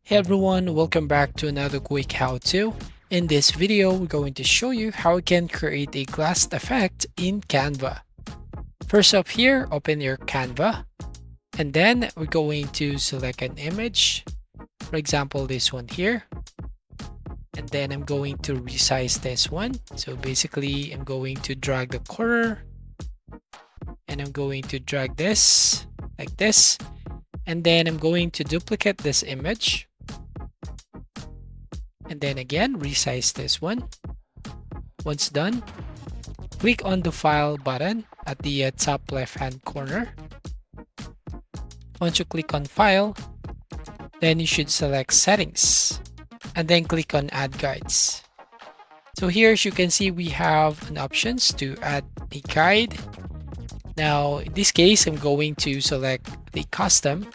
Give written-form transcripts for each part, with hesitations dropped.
Hey everyone, welcome back to another quick how-to. In this video, we're going to show you how you can create a glass effect in Canva. First up here, open your Canva, and then we're going to select an image. For example, this one here. And then I'm going to resize this one. So basically, I'm going to drag the corner, and I'm going to drag this like this. And then I'm going to duplicate this image. And then again, resize this one. Once done, click on the File button at the top left-hand corner. Once you click on File, then you should select Settings, and then click on Add Guides. So here, as you can see, we have an options to add a guide. Now, in this case, I'm going to select the Custom.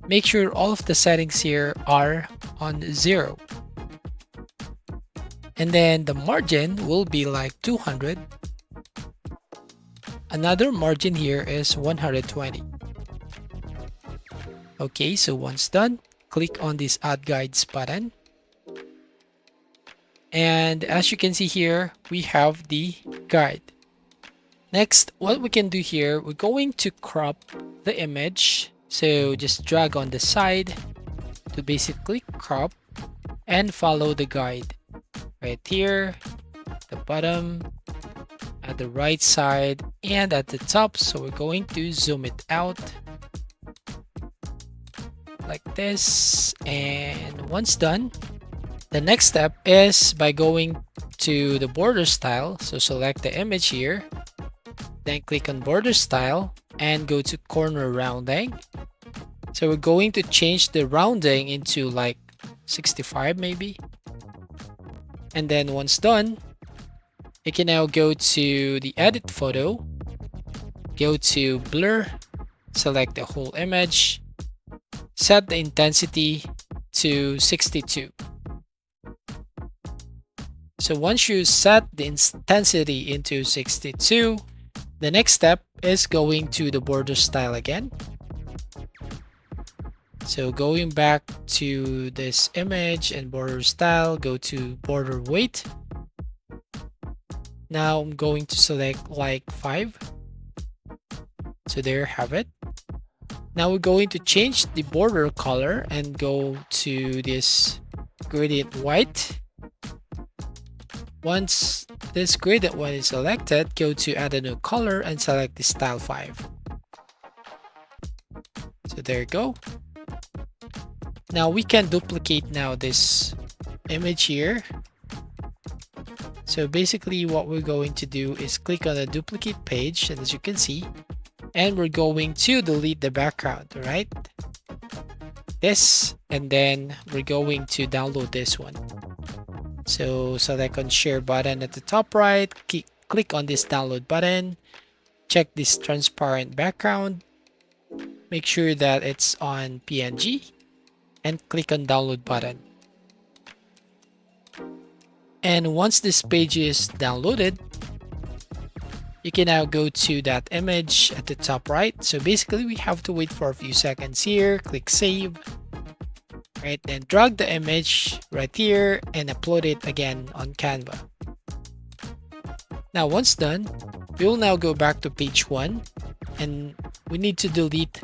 Make sure all of the settings here are on 0. And then the margin will be like 200. Another margin here is 120. Okay, so once done, click on this Add Guides button. And as you can see here, we have the guide. Next, what we can do here, we're going to crop the image. So just drag on the side to basically crop and follow the guide. Right here, the bottom, at the right side, and at the top. So we're going to zoom it out like this. And once done, the next step is by going to the border style. So select the image here, then click on border style and go to corner rounding. So we're going to change the rounding into like 65 maybe. And then once done, you can now go to the edit photo, go to blur, select the whole image, set the intensity to 62. So once you set the intensity into 62, the next step is going to the border style again. So going back to this image and border style, go to border weight. Now I'm going to select like 5. So there you have it. Now we're going to change the border color and go to this gradient white. Once this gradient one is selected, go to add a new color and select the style 5. So there you go. Now we can duplicate now this image here. So basically what we're going to do is click on the duplicate page, and as you can see, and we're going to delete the background, right? This, and then we're going to download this one. So select on share button at the top right, click on this download button, check this transparent background, make sure that it's on PNG, and click on download button. And once this page is downloaded, you can now go to that image at the top right. So basically we have to wait for a few seconds here, click save, right? Then drag the image right here and upload it again on Canva. Now once done, we will now go back to page 1, and we need to delete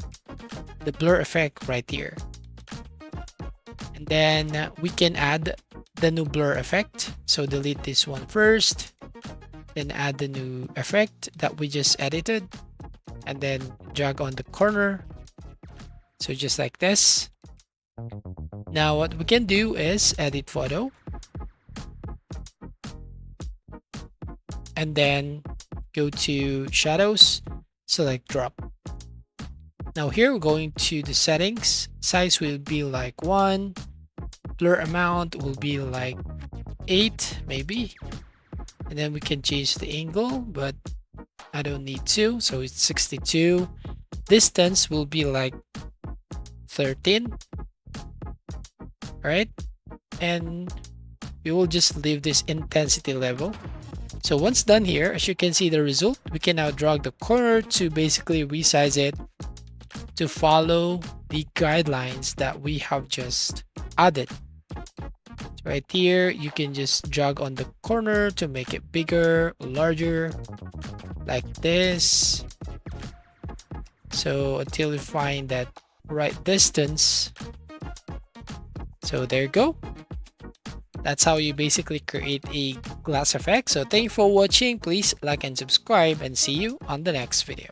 the blur effect right here. And then we can add the new blur effect. So delete this one first, then add the new effect that we just edited, and then drag on the corner. So just like this. Now what we can do is edit photo, and then go to shadows, select drop. Now here we're going to the settings. Size will be like 1. Blur amount will be like 8 maybe. And then we can change the angle, but I don't need to. So it's 62. Distance will be like 13. Alright. And we will just leave this intensity level. So once done here, as you can see the result, we can now drag the corner to basically resize it to follow the guidelines that we have just add it. Right here, you can just drag on the corner to make it bigger, larger, like this. So until you find that right distance. So there you go. That's how you basically create a glass effect. So thank you for watching. Please like and subscribe, and see you on the next video.